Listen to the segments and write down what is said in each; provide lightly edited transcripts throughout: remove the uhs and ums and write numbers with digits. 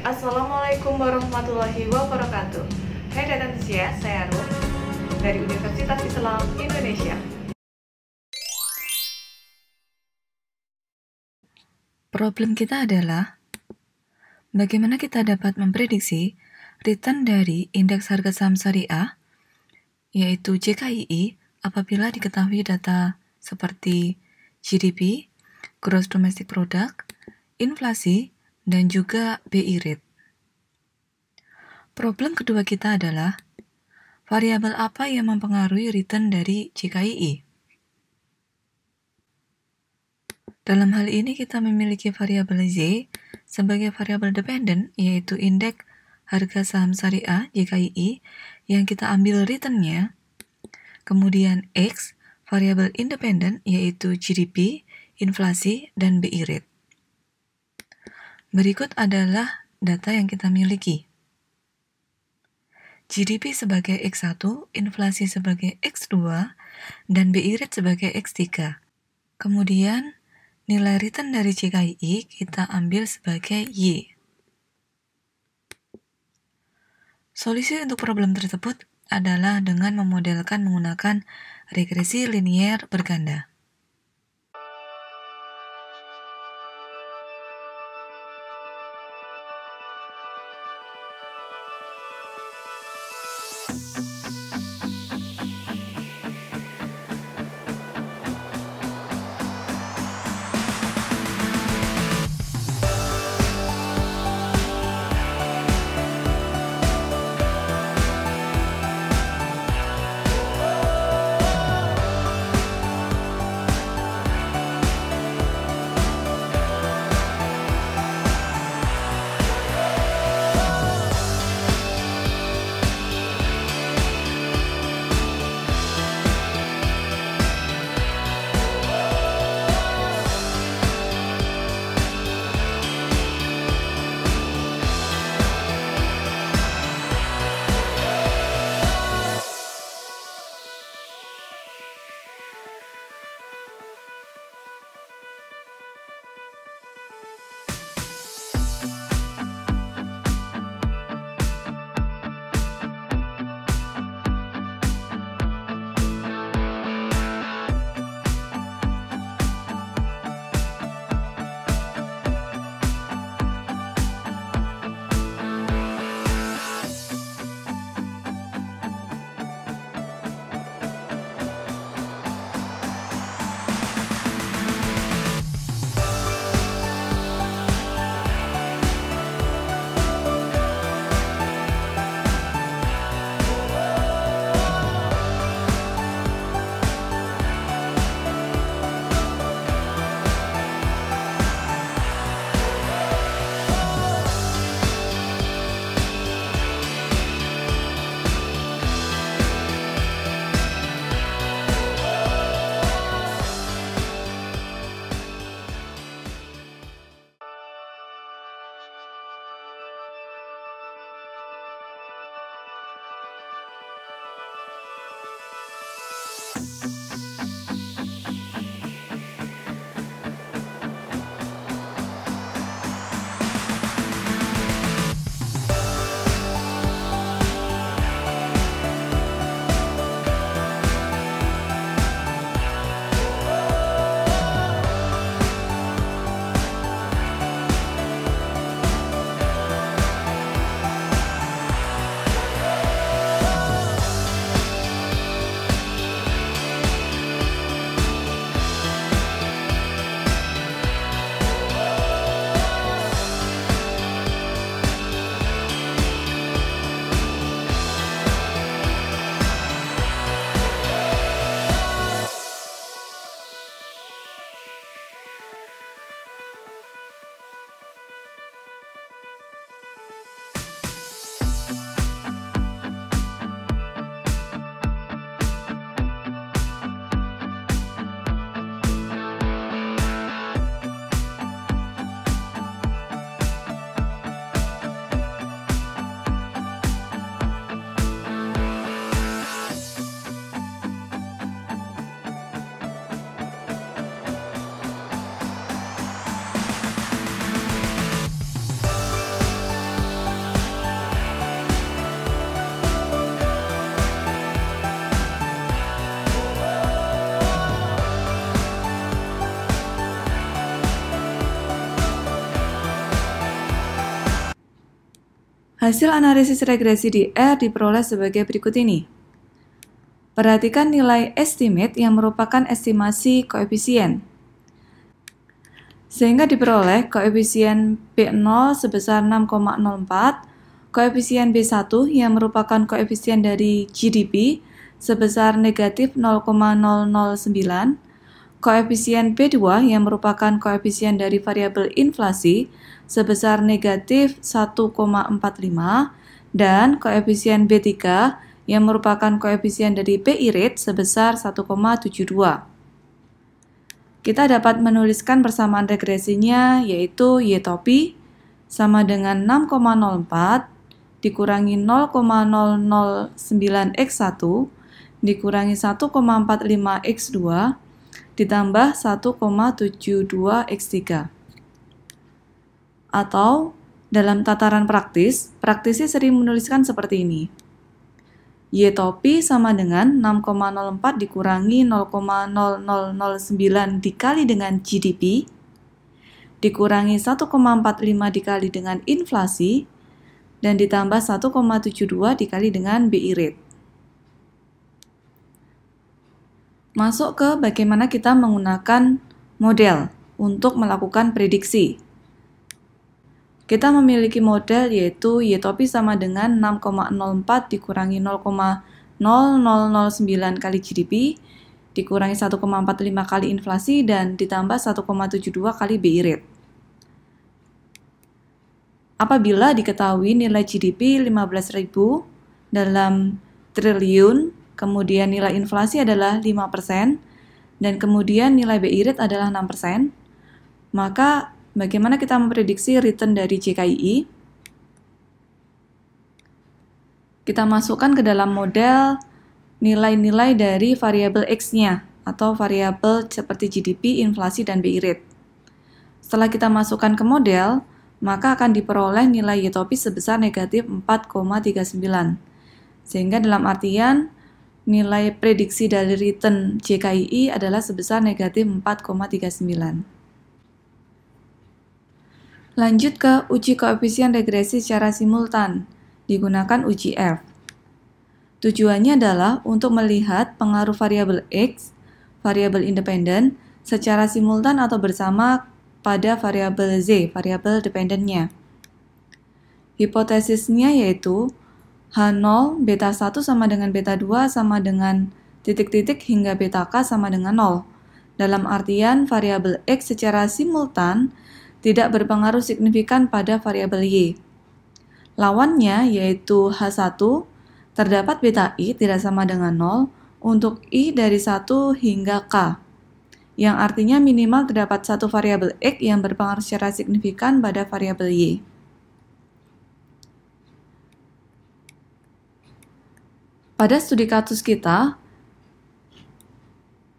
Assalamualaikum warahmatullahi wabarakatuh. Hai data antusias, saya Rum dari Universitas Islam Indonesia. Problem kita adalah bagaimana kita dapat memprediksi return dari indeks harga saham syariah, yaitu JKII, apabila diketahui data seperti GDP, Gross Domestic Product, inflasi, dan juga BI rate. Problem kedua kita adalah variabel apa yang mempengaruhi return dari JKII. Dalam hal ini kita memiliki variabel Z sebagai variabel dependen, yaitu indeks harga saham syariah JKII yang kita ambil return-nya. Kemudian X, variabel independen, yaitu GDP, inflasi, dan BI rate. Berikut adalah data yang kita miliki. GDP sebagai X1, inflasi sebagai X2, dan BI rate sebagai X3. Kemudian, nilai return dari JKII kita ambil sebagai Y. Solusi untuk problem tersebut adalah dengan memodelkan menggunakan regresi linier berganda. Hasil analisis regresi di R diperoleh sebagai berikut ini. Perhatikan nilai estimate yang merupakan estimasi koefisien. Sehingga diperoleh koefisien B0 sebesar 6,04, koefisien B1 yang merupakan koefisien dari GDP sebesar negatif 0,009, koefisien B2 yang merupakan koefisien dari variabel inflasi sebesar negatif 1,45, dan koefisien B3 yang merupakan koefisien dari BI rate sebesar 1,72. Kita dapat menuliskan persamaan regresinya, yaitu Y topi sama dengan 6,04 dikurangi 0,009x1 dikurangi 1,45x2 ditambah 1,72x3. Atau dalam tataran praktisi sering menuliskan seperti ini. Y topi sama dengan 6,04 dikurangi 0,0009 dikali dengan GDP, dikurangi 1,45 dikali dengan inflasi, dan ditambah 1,72 dikali dengan BI rate. Masuk ke bagaimana kita menggunakan model untuk melakukan prediksi. Kita memiliki model yaitu Y topi sama dengan 6,04 dikurangi 0,0009 kali GDP, dikurangi 1,45 kali inflasi, dan ditambah 1,72 kali BI rate. Apabila diketahui nilai GDP 15.000 dalam triliun, kemudian nilai inflasi adalah 5%, dan kemudian nilai BI rate adalah 6%, maka bagaimana kita memprediksi return dari JKII? Kita masukkan ke dalam model nilai-nilai dari variabel X-nya, atau variabel seperti GDP, inflasi, dan BI rate. Setelah kita masukkan ke model, maka akan diperoleh nilai Y topi sebesar negatif 4,39. Sehingga dalam artian, nilai prediksi dari return JKII adalah sebesar negatif 4,39. Lanjut ke uji koefisien regresi secara simultan, digunakan uji F. Tujuannya adalah untuk melihat pengaruh variabel X, variabel independen, secara simultan atau bersama pada variabel Z, variabel dependennya. Hipotesisnya yaitu H0, beta 1 sama dengan beta 2 sama dengan titik-titik hingga beta K sama dengan 0. Dalam artian variabel X secara simultan tidak berpengaruh signifikan pada variabel Y. Lawannya yaitu H1, terdapat beta I tidak sama dengan 0 untuk I dari 1 hingga K, yang artinya minimal terdapat satu variabel X yang berpengaruh secara signifikan pada variabel Y. Pada studi kasus kita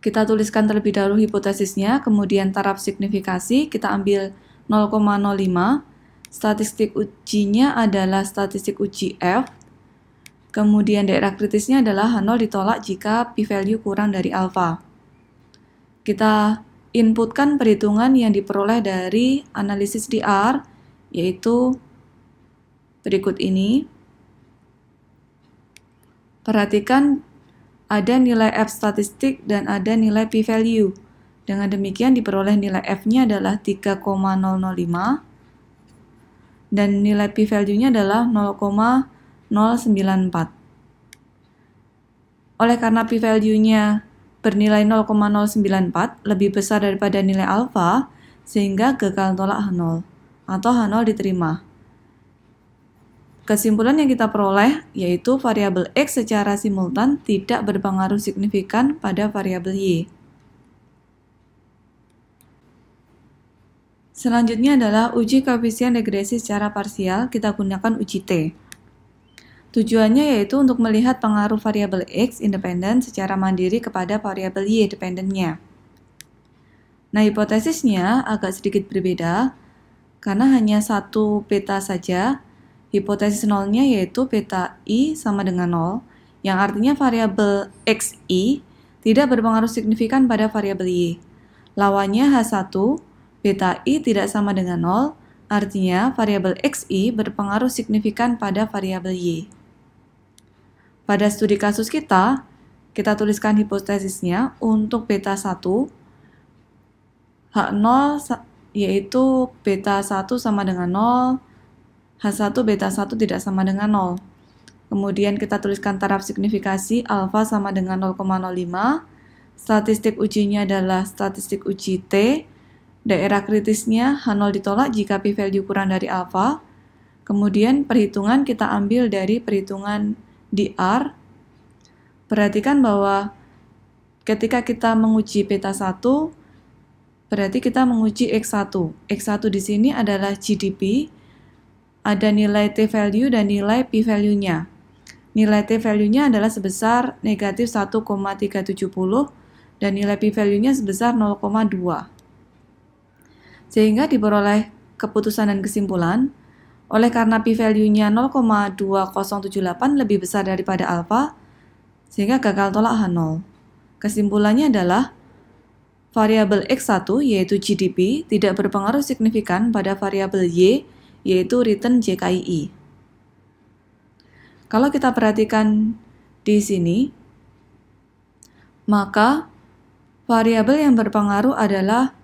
tuliskan terlebih dahulu hipotesisnya, kemudian taraf signifikasi, kita ambil 0,05, statistik ujinya adalah statistik uji F, kemudian daerah kritisnya adalah H0 ditolak jika p-value kurang dari alfa. Kita inputkan perhitungan yang diperoleh dari analisis di R, yaitu berikut ini. Perhatikan ada nilai F statistik dan ada nilai p-value. Dengan demikian diperoleh nilai F-nya adalah 3,005 dan nilai p-value-nya adalah 0,094. Oleh karena p-value-nya bernilai 0,094 lebih besar daripada nilai alfa, sehingga gagal tolak H0 atau H0 diterima. Kesimpulan yang kita peroleh yaitu variabel X secara simultan tidak berpengaruh signifikan pada variabel Y. Selanjutnya adalah uji koefisien regresi secara parsial, kita gunakan uji T. Tujuannya yaitu untuk melihat pengaruh variabel X independen secara mandiri kepada variabel Y dependennya. Nah, hipotesisnya agak sedikit berbeda karena hanya satu beta saja. Hipotesis nolnya yaitu beta I sama dengan 0, yang artinya variabel XI tidak berpengaruh signifikan pada variabel Y. Lawannya H1, beta I tidak sama dengan 0, Artinya, variabel XI berpengaruh signifikan pada variabel Y. Pada studi kasus kita tuliskan hipotesisnya untuk beta 1, H0 yaitu beta 1 sama dengan 0, H1 beta 1 tidak sama dengan 0. Kemudian kita tuliskan taraf signifikasi alfa sama dengan 0,05, statistik ujinya adalah statistik uji T, daerah kritisnya H0 ditolak jika p-value kurang dari alfa. Kemudian perhitungan kita ambil dari perhitungan DR. Perhatikan bahwa ketika kita menguji beta 1, berarti kita menguji X1. X1 di sini adalah GDP, ada nilai T-value dan nilai P-value-nya. Nilai T-value-nya adalah sebesar negatif 1,370 dan nilai P-value-nya sebesar 0,2. Sehingga diperoleh keputusan dan kesimpulan, oleh karena P-value-nya 0,2078 lebih besar daripada alfa, sehingga gagal tolak H0. Kesimpulannya adalah variabel X1 yaitu GDP tidak berpengaruh signifikan pada variabel Y yaitu return JKII. Kalau kita perhatikan di sini, maka variabel yang berpengaruh adalah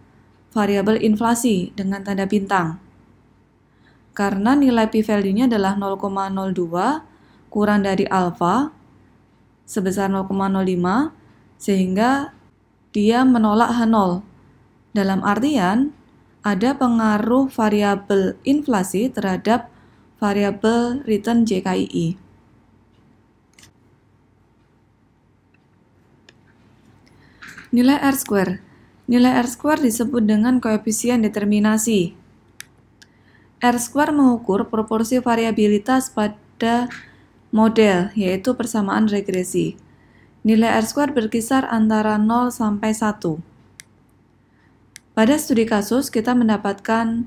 variabel inflasi dengan tanda bintang. Karena nilai p-value-nya adalah 0,02 kurang dari alfa sebesar 0,05, sehingga dia menolak H0. Dalam artian, ada pengaruh variabel inflasi terhadap variabel return JKII. Nilai R-square. Nilai R-square disebut dengan koefisien determinasi. R-square mengukur proporsi variabilitas pada model, yaitu persamaan regresi. Nilai R-square berkisar antara 0 sampai 1. Pada studi kasus, kita mendapatkan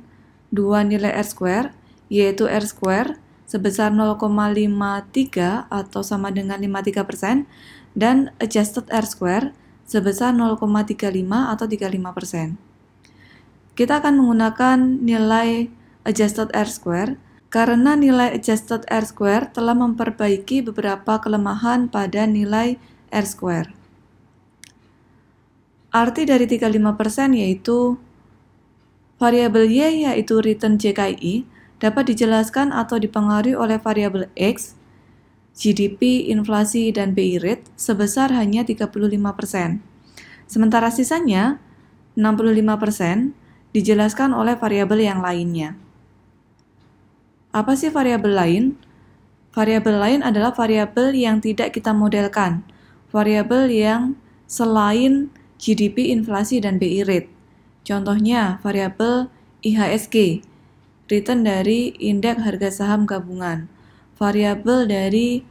dua nilai R-square, yaitu R-square sebesar 0,53 atau sama dengan 53%, dan adjusted R-square sebesar 0,35 atau 35%. Kita akan menggunakan nilai adjusted R-square karena nilai adjusted R-square telah memperbaiki beberapa kelemahan pada nilai R-square. Arti dari 35% yaitu variabel Y yaitu return JKII dapat dijelaskan atau dipengaruhi oleh variabel X, GDP, inflasi, dan BI rate sebesar hanya 35%. Sementara sisanya, 65%, dijelaskan oleh variabel yang lainnya. Apa sih variabel lain? Variabel lain adalah variabel yang tidak kita modelkan, variabel yang selain GDP, inflasi, dan BI rate. Contohnya, variabel IHSG, return dari indeks harga saham gabungan, variabel dari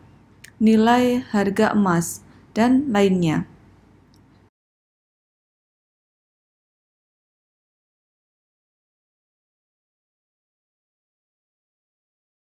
nilai harga emas, dan lainnya.